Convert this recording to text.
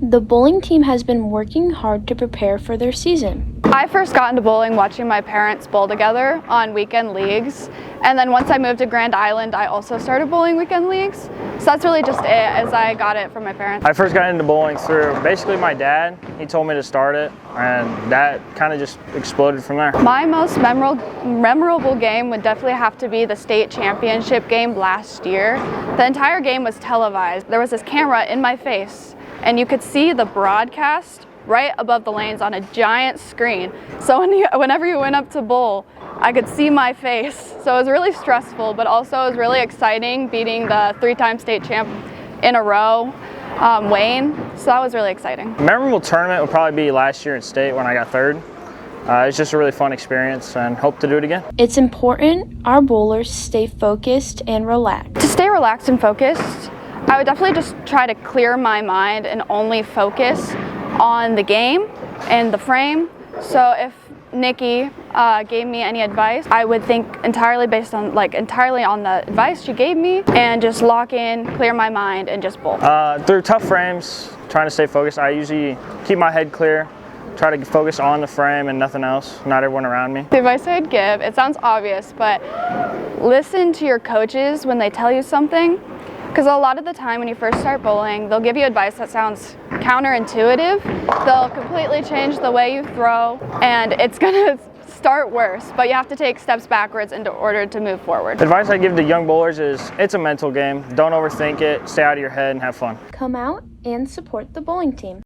The bowling team has been working hard to prepare for their season. I first got into bowling watching my parents bowl together on weekend leagues, and then once I moved to Grand Island, I also started bowling weekend leagues. So that's really just it, as I got it from my parents. I first got into bowling through basically my dad. He told me to start it, and that kind of just exploded from there. My most memorable game would definitely have to be the state championship game last year. The entire game was televised. There was this camera in my face, and you could see the broadcast right above the lanes on a giant screen. So whenever you went up to bowl, I could see my face. So it was really stressful, but also it was really exciting beating the 3-time state champ in a row, Wayne. So that was really exciting. A memorable tournament would probably be last year in state when I got third. It's just a really fun experience and hope to do it again. It's important our bowlers stay focused and relaxed. To stay relaxed and focused, I would definitely just try to clear my mind and only focus on the game and the frame. So if Nikki gave me any advice, I would think entirely on the advice she gave me and just lock in, clear my mind, and just bowl. Through tough frames, trying to stay focused, I usually keep my head clear, try to focus on the frame and nothing else, not everyone around me. The advice I'd give, it sounds obvious, but listen to your coaches when they tell you something. Because a lot of the time when you first start bowling, they'll give you advice that sounds counterintuitive. They'll completely change the way you throw, and it's gonna start worse, but you have to take steps backwards in order to move forward. The advice I give to young bowlers is it's a mental game. Don't overthink it, stay out of your head, and have fun. Come out and support the bowling team.